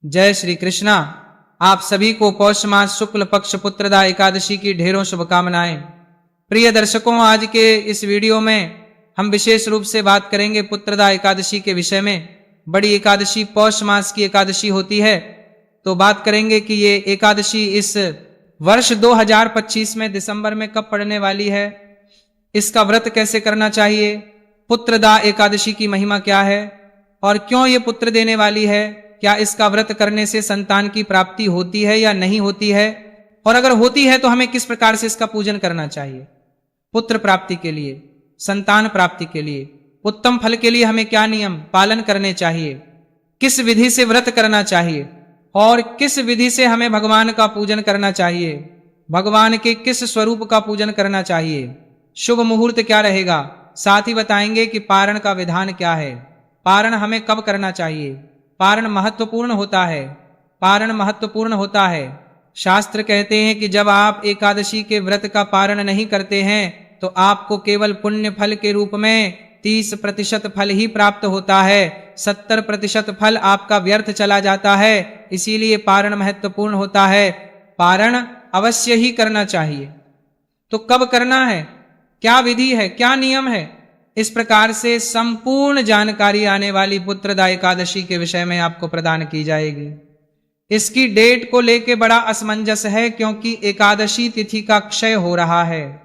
जय श्री कृष्णा। आप सभी को पौष मास शुक्ल पक्ष पुत्रदा एकादशी की ढेरों शुभकामनाएं। प्रिय दर्शकों, आज के इस वीडियो में हम विशेष रूप से बात करेंगे पुत्रदा एकादशी के विषय में। बड़ी एकादशी पौष मास की एकादशी होती है, तो बात करेंगे कि ये एकादशी इस वर्ष 2025 में दिसंबर में कब पड़ने वाली है, इसका व्रत कैसे करना चाहिए, पुत्रदा एकादशी की महिमा क्या है और क्यों ये पुत्र देने वाली है, क्या इसका व्रत करने से संतान की प्राप्ति होती है या नहीं होती है, और अगर होती है तो हमें किस प्रकार से इसका पूजन करना चाहिए। पुत्र प्राप्ति के लिए, संतान प्राप्ति के लिए, उत्तम फल के लिए हमें क्या नियम पालन करने चाहिए, किस विधि से व्रत करना चाहिए और किस विधि से हमें भगवान का पूजन करना चाहिए, भगवान के किस स्वरूप का पूजन करना चाहिए, शुभ मुहूर्त क्या रहेगा, साथ ही बताएंगे कि पारण का विधान क्या है, पारण हमें कब करना चाहिए, पारण महत्वपूर्ण होता है, पारण महत्वपूर्ण होता है। शास्त्र कहते हैं कि जब आप एकादशी के व्रत का पारण नहीं करते हैं तो आपको केवल पुण्य फल के रूप में 30% फल ही प्राप्त होता है, 70% फल आपका व्यर्थ चला जाता है। इसीलिए पारण महत्वपूर्ण होता है, पारण अवश्य ही करना चाहिए। तो कब करना है, क्या विधि है, क्या नियम है, इस प्रकार से संपूर्ण जानकारी आने वाली पुत्रदा एकादशी के विषय में आपको प्रदान की जाएगी। इसकी डेट को लेके बड़ा असमंजस है, क्योंकि एकादशी तिथि का क्षय हो रहा है।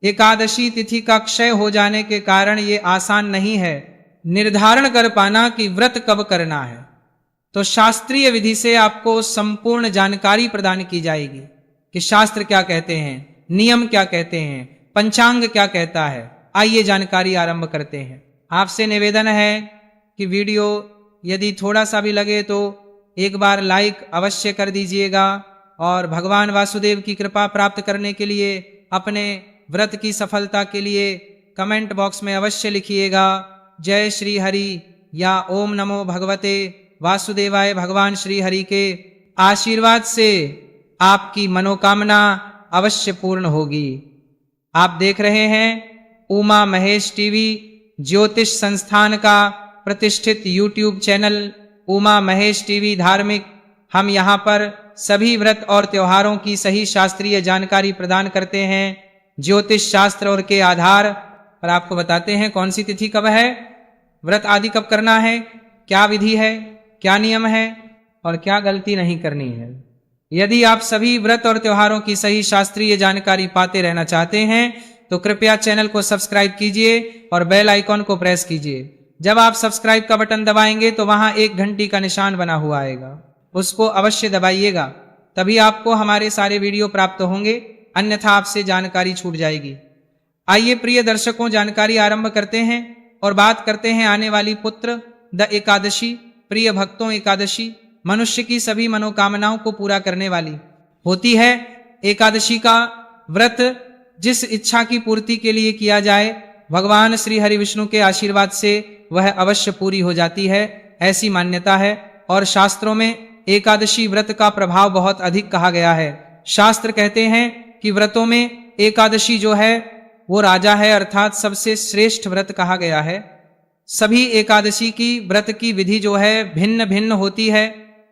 एकादशी तिथि का क्षय हो जाने के कारण ये आसान नहीं है निर्धारण कर पाना कि व्रत कब करना है। तो शास्त्रीय विधि से आपको संपूर्ण जानकारी प्रदान की जाएगी कि शास्त्र क्या कहते हैं, नियम क्या कहते हैं, पंचांग क्या कहता है। आइए जानकारी आरंभ करते हैं। आपसे निवेदन है कि वीडियो यदि थोड़ा सा भी लगे तो एक बार लाइक अवश्य कर दीजिएगा, और भगवान वासुदेव की कृपा प्राप्त करने के लिए, अपने व्रत की सफलता के लिए कमेंट बॉक्स में अवश्य लिखिएगा जय श्री हरि या ओम नमो भगवते वासुदेवाय। भगवान श्री हरि के आशीर्वाद से आपकी मनोकामना अवश्य पूर्ण होगी। आप देख रहे हैं उमा महेश टीवी, ज्योतिष संस्थान का प्रतिष्ठित YouTube channel Uma Mahesh TV धार्मिक। हम यहाँ पर सभी व्रत और त्योहारों की सही शास्त्रीय जानकारी प्रदान करते हैं, ज्योतिष शास्त्र और के आधार पर आपको बताते हैं कौन सी तिथि कब है, व्रत आदि कब करना है, क्या विधि है, क्या नियम है और क्या गलती नहीं करनी है। यदि आप सभी व्रत और त्योहारों की सही शास्त्रीय जानकारी पाते रहना चाहते हैं तो कृपया चैनल को सब्सक्राइब कीजिए और बेल आइकॉन को प्रेस कीजिए। जब आप सब्सक्राइब का बटन दबाएंगे तो वहां एक घंटी का निशान बना हुआ आएगा, उसको अवश्य दबाइएगा, तभी आपको हमारे सारे वीडियो प्राप्त होंगे, अन्यथा आपसे जानकारी छूट जाएगी। आइए प्रिय दर्शकों, जानकारी आरंभ करते हैं और बात करते हैं आने वाली पुत्र द एकादशी। प्रिय भक्तों, एकादशी मनुष्य की सभी मनोकामनाओं को पूरा करने वाली होती है। एकादशी का व्रत जिस इच्छा की पूर्ति के लिए किया जाए, भगवान श्री हरि विष्णु के आशीर्वाद से वह अवश्य पूरी हो जाती है, ऐसी मान्यता है। और शास्त्रों में एकादशी व्रत का प्रभाव बहुत अधिक कहा गया है। शास्त्र कहते हैं कि व्रतों में एकादशी जो है वो राजा है, अर्थात सबसे श्रेष्ठ व्रत कहा गया है। सभी एकादशी की व्रत की विधि जो है भिन्न भिन्न होती है,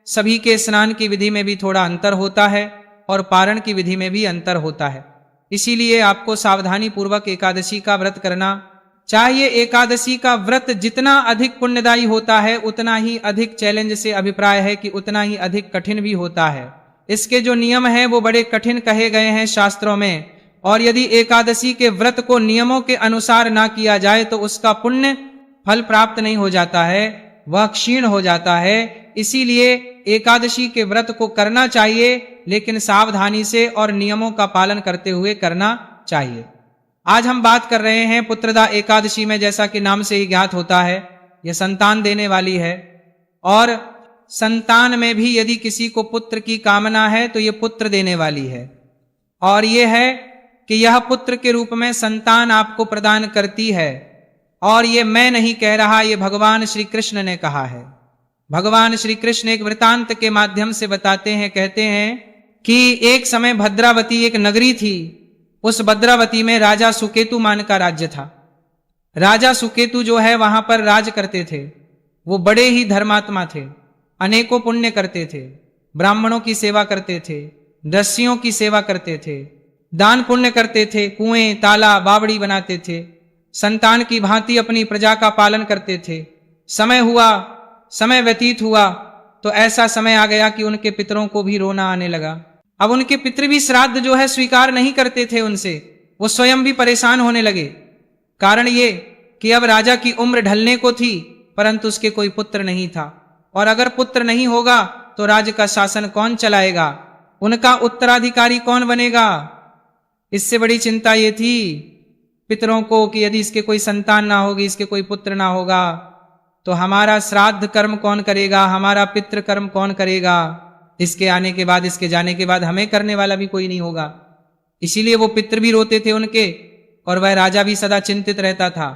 सभी के स्नान की विधि में भी थोड़ा अंतर होता है और पारण की विधि में भी अंतर होता है। इसीलिए आपको सावधानी पूर्वक एकादशी का व्रत करना चाहिए। एकादशी का व्रत जितना अधिक पुण्यदायी होता है उतना ही अधिक चैलेंज से अभिप्राय है कि उतना ही अधिक कठिन भी होता है। इसके जो नियम हैं वो बड़े कठिन कहे गए हैं शास्त्रों में, और यदि एकादशी के व्रत को नियमों के अनुसार ना किया जाए तो उसका पुण्य फल प्राप्त नहीं हो जाता है, वह क्षीण हो जाता है। इसीलिए एकादशी के व्रत को करना चाहिए, लेकिन सावधानी से और नियमों का पालन करते हुए करना चाहिए। आज हम बात कर रहे हैं पुत्रदा एकादशी में, जैसा कि नाम से ही ज्ञात होता है, यह संतान देने वाली है। और संतान में भी यदि किसी को पुत्र की कामना है तो यह पुत्र देने वाली है, और यह है कि यह पुत्र के रूप में संतान आपको प्रदान करती है। और ये मैं नहीं कह रहा, ये भगवान श्री कृष्ण ने कहा है। भगवान श्री कृष्ण एक वृतांत के माध्यम से बताते हैं, कहते हैं कि एक समय भद्रावती एक नगरी थी। उस भद्रावती में राजा सुकेतु मान का राज्य था। राजा सुकेतु जो है वहां पर राज करते थे, वो बड़े ही धर्मात्मा थे। अनेकों पुण्य करते थे, ब्राह्मणों की सेवा करते थे, दस्युओं की सेवा करते थे, दान पुण्य करते थे, कुएं ताला बावड़ी बनाते थे, संतान की भांति अपनी प्रजा का पालन करते थे। समय व्यतीत हुआ तो ऐसा समय आ गया कि उनके पितरों को भी रोना आने लगा। अब उनके पितृ भी श्राद्ध जो है स्वीकार नहीं करते थे उनसे, वो स्वयं भी परेशान होने लगे। कारण ये कि अब राजा की उम्र ढलने को थी, परंतु उसके कोई पुत्र नहीं था, और अगर पुत्र नहीं होगा तो राज्य का शासन कौन चलाएगा, उनका उत्तराधिकारी कौन बनेगा। इससे बड़ी चिंता ये थी पितरों को कि यदि इसके कोई संतान ना होगी, इसके कोई पुत्र ना होगा, तो हमारा श्राद्ध कर्म कौन करेगा, हमारा पितृ कर्म कौन करेगा। इसके आने के बाद, इसके जाने के बाद हमें करने वाला भी कोई नहीं होगा। इसीलिए वो पितृ भी रोते थे उनके, और वह राजा भी सदा चिंतित रहता था।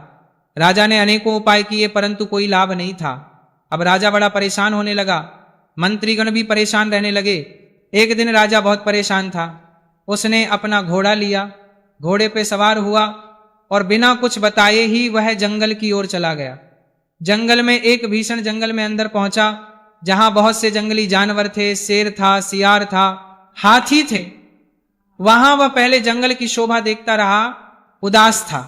राजा ने अनेकों उपाय किए, परंतु कोई लाभ नहीं था। अब राजा बड़ा परेशान होने लगा, मंत्रीगण भी परेशान रहने लगे। एक दिन राजा बहुत परेशान था, उसने अपना घोड़ा लिया, घोड़े पे सवार हुआ और बिना कुछ बताए ही वह जंगल की ओर चला गया। जंगल में, एक भीषण जंगल में अंदर पहुंचा, जहां बहुत से जंगली जानवर थे, शेर था, सियार था, हाथी थे। वहां वह पहले जंगल की शोभा देखता रहा, उदास था।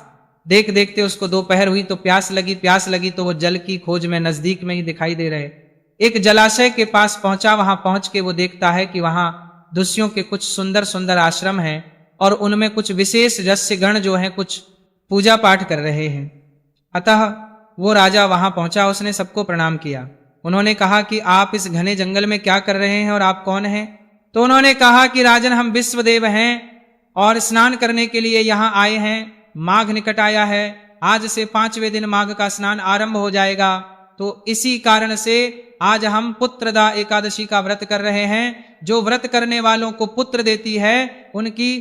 देख देखते उसको दोपहर हुई तो प्यास लगी तो वो जल की खोज में नजदीक में ही दिखाई दे रहे एक जलाशय के पास पहुंचा। वहां पहुंच के वो देखता है कि वहां दस्युओं के कुछ सुंदर सुंदर आश्रम हैं और उनमें कुछ विशेष रस्य गण जो हैं कुछ पूजा पाठ कर रहे हैं। अतः वो राजा वहां पहुंचा, उसने सबको प्रणाम किया। उन्होंने कहा कि आप इस घने जंगल में क्या कर रहे हैं और आप कौन हैं? तो उन्होंने कहा कि राजन, हम विश्वदेव हैं और स्नान करने के लिए यहाँ आए हैं। माघ निकट आया है, आज से 5वें दिन माघ का स्नान आरंभ हो जाएगा, तो इसी कारण से आज हम पुत्रदा एकादशी का व्रत कर रहे हैं। जो व्रत करने वालों को पुत्र देती है, उनकी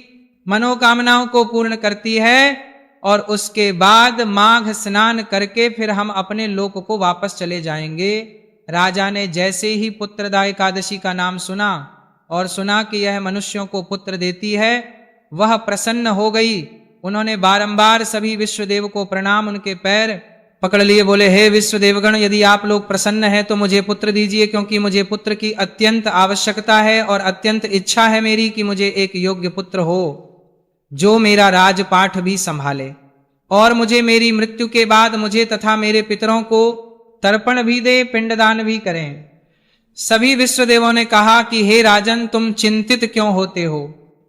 मनोकामनाओं को पूर्ण करती है, और उसके बाद माघ स्नान करके फिर हम अपने लोक को वापस चले जाएंगे। राजा ने जैसे ही पुत्रदा एकादशी का नाम सुना और सुना कि यह मनुष्यों को पुत्र देती है, वह प्रसन्न हो गई। उन्होंने बारंबार सभी विश्वदेव को प्रणाम, उनके पैर पकड़ लिए, बोले, हे विश्वदेवगण, यदि आप लोग प्रसन्न हैं तो मुझे पुत्र दीजिए, क्योंकि मुझे पुत्र की अत्यंत आवश्यकता है और अत्यंत इच्छा है मेरी कि मुझे एक योग्य पुत्र हो जो मेरा राजपाठ भी संभाले और मुझे मेरी मृत्यु के बाद मुझे तथा मेरे पितरों को तर्पण भी दे, पिंडदान भी करें। सभी विश्वदेवों ने कहा कि हे राजन, तुम चिंतित क्यों होते हो,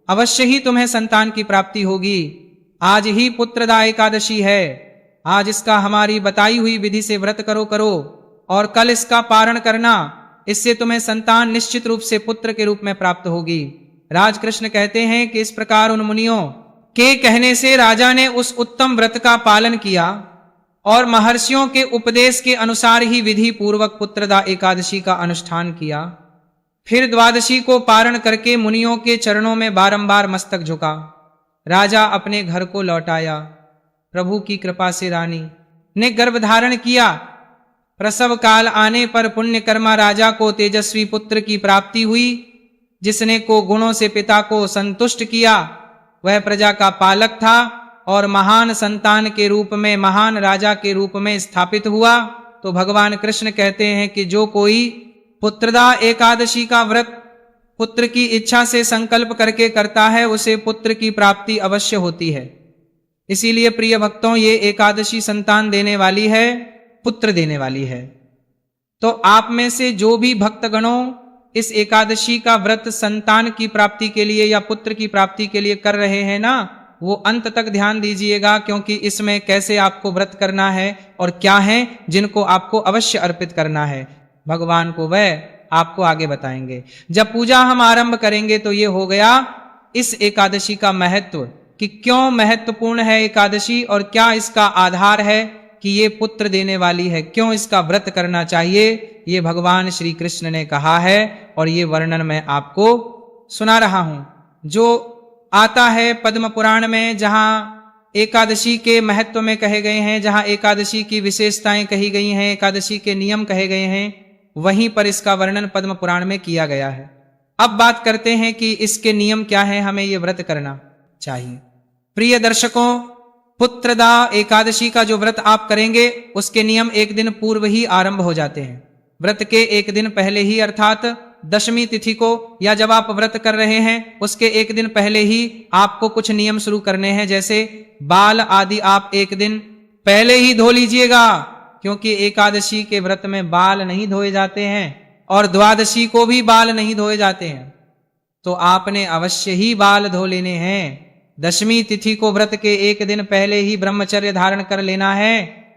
अवश्य ही तुम्हें संतान की प्राप्ति होगी। आज ही पुत्रदा एकादशी है, आज इसका हमारी बताई हुई विधि से व्रत करो और कल इसका पारण करना, इससे तुम्हें संतान निश्चित रूप से पुत्र के रूप में प्राप्त होगी। राजकृष्ण कहते हैं कि इस प्रकार उन मुनियों के कहने से राजा ने उस उत्तम व्रत का पालन किया और महर्षियों के उपदेश के अनुसार ही विधि पूर्वक पुत्रदा एकादशी का अनुष्ठान किया। फिर द्वादशी को पारण करके मुनियों के चरणों में बारंबार मस्तक झुका। राजा अपने घर को लौट आया। प्रभु की कृपा से रानी ने गर्भ धारण किया। प्रसव काल आने पर पुण्यकर्मा राजा को तेजस्वी पुत्र की प्राप्ति हुई, जिसने को गुणों से पिता को संतुष्ट किया। वह प्रजा का पालक था और महान संतान के रूप में, महान राजा के रूप में स्थापित हुआ। तो भगवान कृष्ण कहते हैं कि जो कोई पुत्रदा एकादशी का व्रत पुत्र की इच्छा से संकल्प करके करता है, उसे पुत्र की प्राप्ति अवश्य होती है। इसीलिए प्रिय भक्तों, ये एकादशी संतान देने वाली है, पुत्र देने वाली है। तो आप में से जो भी भक्तगणों इस एकादशी का व्रत संतान की प्राप्ति के लिए या पुत्र की प्राप्ति के लिए कर रहे हैं ना, वो अंत तक ध्यान दीजिएगा, क्योंकि इसमें कैसे आपको व्रत करना है और क्या है जिनको आपको अवश्य अर्पित करना है भगवान को, वह आपको आगे बताएंगे। जब पूजा हम आरंभ करेंगे तो ये हो गया इस एकादशी का महत्व, कि क्यों महत्वपूर्ण है एकादशी और क्या इसका आधार है कि ये पुत्र देने वाली है, क्यों इसका व्रत करना चाहिए, ये भगवान श्री कृष्ण ने कहा है और ये वर्णन मैं आपको सुना रहा हूं। जो आता है पद्म पुराण में, जहां एकादशी के महत्व में कहे गए हैं, जहां एकादशी की विशेषताएं कही गई हैं, एकादशी के नियम कहे गए हैं, वहीं पर इसका वर्णन पद्म पुराण में किया गया है। अब बात करते हैं कि इसके नियम क्या है, हमें ये व्रत करना चाहिए। प्रिय दर्शकों, पुत्रदा एकादशी का जो व्रत आप करेंगे उसके नियम एक दिन पूर्व ही आरंभ हो जाते हैं। व्रत के एक दिन पहले ही अर्थात दशमी तिथि को, या जब आप व्रत कर रहे हैं उसके एक दिन पहले ही आपको कुछ नियम शुरू करने हैं। जैसे बाल आदि आप एक दिन पहले ही धो लीजिएगा, क्योंकि एकादशी के व्रत में बाल नहीं धोए जाते हैं और द्वादशी को भी बाल नहीं धोए जाते हैं, तो आपने अवश्य ही बाल धो लेने हैं। दशमी तिथि को व्रत के एक दिन पहले ही ब्रह्मचर्य धारण कर लेना है,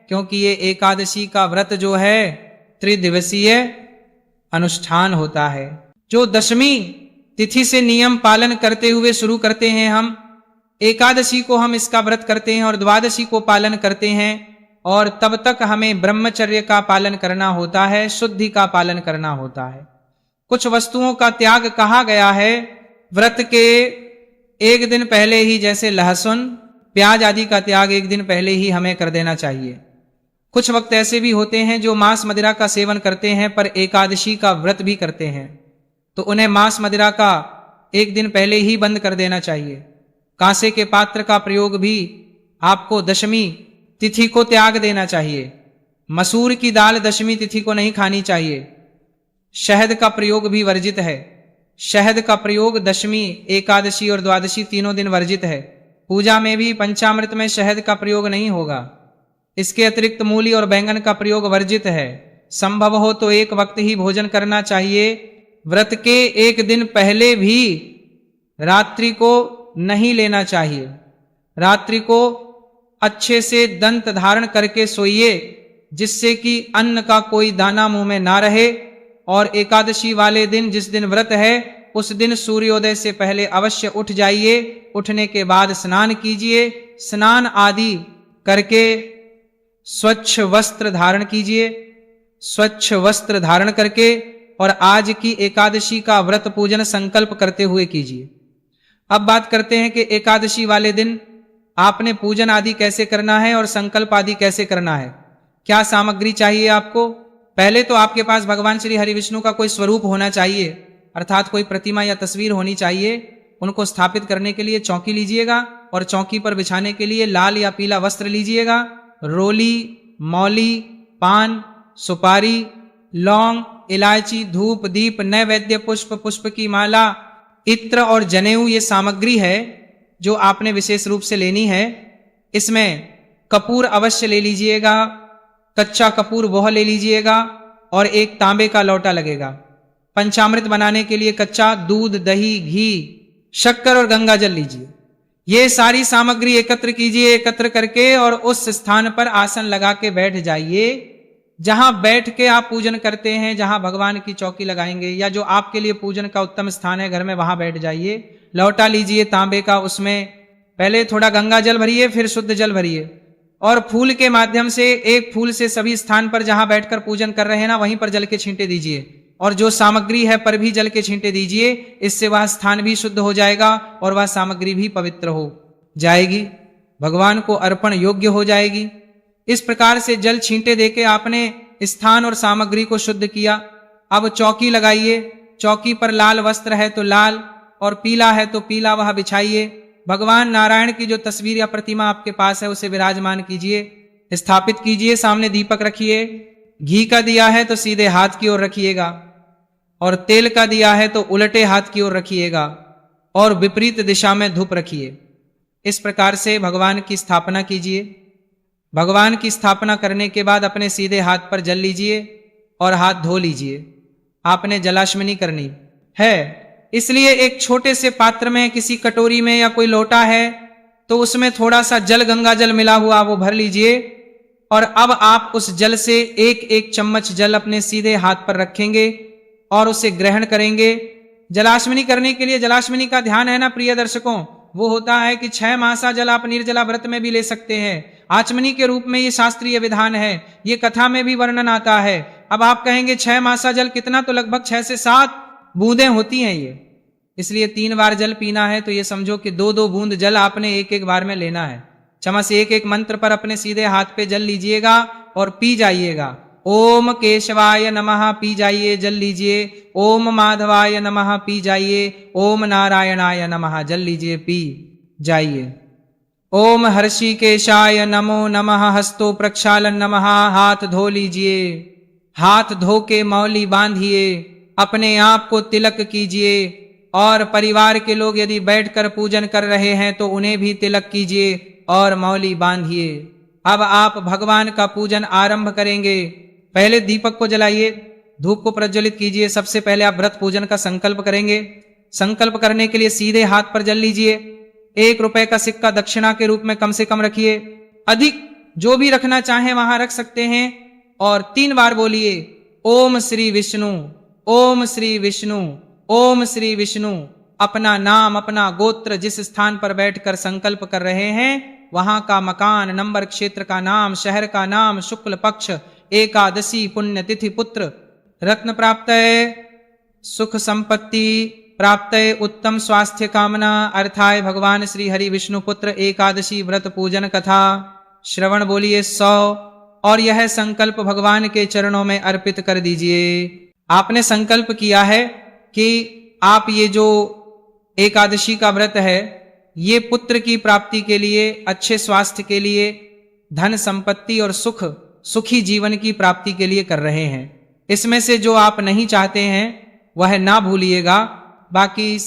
क्योंकि ये एकादशी का व्रत जो है त्रिदिवसीय अनुष्ठान होता है, जो दशमी तिथि से नियम पालन करते हुए शुरू करते हैं। हम एकादशी को हम इसका व्रत करते हैं और द्वादशी को पालन करते हैं, और तब तक हमें ब्रह्मचर्य का पालन करना होता है, शुद्धि का पालन करना होता है। कुछ वस्तुओं का त्याग कहा गया है व्रत के एक दिन पहले ही, जैसे लहसुन प्याज आदि का त्याग एक दिन पहले ही हमें कर देना चाहिए। कुछ वक्त ऐसे भी होते हैं जो मांस मदिरा का सेवन करते हैं पर एकादशी का व्रत भी करते हैं, तो उन्हें मांस मदिरा का एक दिन पहले ही बंद कर देना चाहिए। कांसे के पात्र का प्रयोग भी आपको दशमी तिथि को त्याग देना चाहिए। मसूर की दाल दशमी तिथि को नहीं खानी चाहिए। शहद का प्रयोग भी वर्जित है। शहद का प्रयोग दशमी, एकादशी और द्वादशी तीनों दिन वर्जित है। पूजा में भी पंचामृत में शहद का प्रयोग नहीं होगा। इसके अतिरिक्त मूली और बैंगन का प्रयोग वर्जित है। संभव हो तो एक वक्त ही भोजन करना चाहिए। व्रत के एक दिन पहले भी रात्रि को नहीं लेना चाहिए। रात्रि को अच्छे से दंत धारण करके सोइए, जिससे कि अन्न का कोई दाना मुंह में ना रहे। और एकादशी वाले दिन, जिस दिन व्रत है, उस दिन सूर्योदय से पहले अवश्य उठ जाइए। उठने के बाद स्नान कीजिए। स्नान आदि करके स्वच्छ वस्त्र धारण कीजिए। स्वच्छ वस्त्र धारण करके और आज की एकादशी का व्रत पूजन संकल्प करते हुए कीजिए। अब बात करते हैं कि एकादशी वाले दिन आपने पूजन आदि कैसे करना है और संकल्प आदि कैसे करना है। क्या सामग्री चाहिए आपको? पहले तो आपके पास भगवान श्री हरि विष्णु का कोई स्वरूप होना चाहिए, अर्थात कोई प्रतिमा या तस्वीर होनी चाहिए। उनको स्थापित करने के लिए चौकी लीजिएगा और चौकी पर बिछाने के लिए लाल या पीला वस्त्र लीजिएगा। रोली, मौली, पान, सुपारी, लौंग, इलायची, धूप, दीप, नैवेद्य, पुष्प, पुष्प की माला, इत्र और जनेऊ ये सामग्री है जो आपने विशेष रूप से लेनी है। इसमें कपूर अवश्य ले लीजिएगा, कच्चा कपूर वह ले लीजिएगा और एक तांबे का लौटा लगेगा। पंचामृत बनाने के लिए कच्चा दूध, दही, घी, शक्कर और गंगा जल लीजिए। ये सारी सामग्री एकत्र कीजिए। एकत्र करके और उस स्थान पर आसन लगा के बैठ जाइए जहां बैठ के आप पूजन करते हैं, जहां भगवान की चौकी लगाएंगे या जो आपके लिए पूजन का उत्तम स्थान है घर में, वहां बैठ जाइए। लौटा लीजिए तांबे का, उसमें पहले थोड़ा गंगा जल भरिए, फिर शुद्ध जल भरिए और फूल के माध्यम से एक फूल से सभी स्थान पर जहां बैठकर पूजन कर रहे हैं ना, वहीं पर जल के छींटे दीजिए और जो सामग्री है पर भी जल के छींटे दीजिए। इससे वह स्थान भी शुद्ध हो जाएगा और वह सामग्री भी पवित्र हो जाएगी, भगवान को अर्पण योग्य हो जाएगी। इस प्रकार से जल छींटे देके आपने स्थान और सामग्री को शुद्ध किया। अब चौकी लगाइए। चौकी पर लाल वस्त्र है तो लाल और पीला है तो पीला वह बिछाइए। भगवान नारायण की जो तस्वीर या प्रतिमा आपके पास है उसे विराजमान कीजिए, स्थापित कीजिए। सामने दीपक रखिए। घी का दिया है तो सीधे हाथ की ओर रखिएगा और तेल का दिया है तो उलटे हाथ की ओर रखिएगा और विपरीत दिशा में धूप रखिए। इस प्रकार से भगवान की स्थापना कीजिए। भगवान की स्थापना करने के बाद अपने सीधे हाथ पर जल लीजिए और हाथ धो लीजिए। आपने जलाशमनी करनी है, इसलिए एक छोटे से पात्र में, किसी कटोरी में या कोई लोटा है तो उसमें थोड़ा सा जल, गंगा जल मिला हुआ वो भर लीजिए और अब आप उस जल से एक एक चम्मच जल अपने सीधे हाथ पर रखेंगे और उसे ग्रहण करेंगे। जलाशमनी करने के लिए, जलाशमनी का ध्यान है ना प्रिय दर्शकों, वो होता है कि 6 मासा जल आप निर्जला व्रत में भी ले सकते हैं। आचमनी के रूप में ये शास्त्रीय विधान है, ये कथा में भी वर्णन आता है। अब आप कहेंगे 6 मासा जल कितना, तो लगभग 6 से 7 बूंदें होती हैं ये, इसलिए 3 बार जल पीना है तो ये समझो कि 2-2 बूंद जल आपने एक एक बार में लेना है। चम्मच एक एक मंत्र पर अपने सीधे हाथ पे जल लीजिएगा और पी जाइएगा। ओम केशवाय नमः पी जाइए, जल लीजिए। ओम माधवाय नमः पी जाइए। ओम नारायणाय नमः जल लीजिए, पी जाइए। ओम हर्षिकेशाय नमो नमः हस्तो प्रक्षालन नमः, हाथ धो लीजिए। हाथ धो के मौली बांधिए, अपने आप को तिलक कीजिए और परिवार के लोग यदि बैठकर पूजन कर रहे हैं तो उन्हें भी तिलक कीजिए और मौली बांधिए। अब आप भगवान का पूजन आरंभ करेंगे। पहले दीपक को जलाइए, धूप को प्रज्वलित कीजिए। सबसे पहले आप व्रत पूजन का संकल्प करेंगे। संकल्प करने के लिए सीधे हाथ पर जल लीजिए। 1 रुपए का सिक्का दक्षिणा के रूप में कम से कम रखिए, अधिक जो भी रखना चाहें वहां रख सकते हैं। और 3 बार बोलिए ओम श्री विष्णु, ओम श्री विष्णु, ओम श्री विष्णु। अपना नाम, अपना गोत्र, जिस स्थान पर बैठकर संकल्प कर रहे हैं वहां का मकान, नंबर, क्षेत्र का नाम, शहर का नाम, शुक्ल पक्ष, एकादशी, पुण्यतिथि, पुत्र रत्न प्राप्त है, सुख संपत्ति प्राप्त है, उत्तम स्वास्थ्य कामना अर्थाय भगवान श्री हरि विष्णु पुत्र एकादशी व्रत पूजन कथा श्रवण बोलिए 100 और यह संकल्प भगवान के चरणों में अर्पित कर दीजिए। आपने संकल्प किया है कि आप ये जो एकादशी का व्रत है ये पुत्र की प्राप्ति के लिए, अच्छे स्वास्थ्य के लिए, धन संपत्ति और सुखी जीवन की प्राप्ति के लिए कर रहे हैं। इसमें से जो आप नहीं चाहते हैं वह ना भूलिएगा। बाकी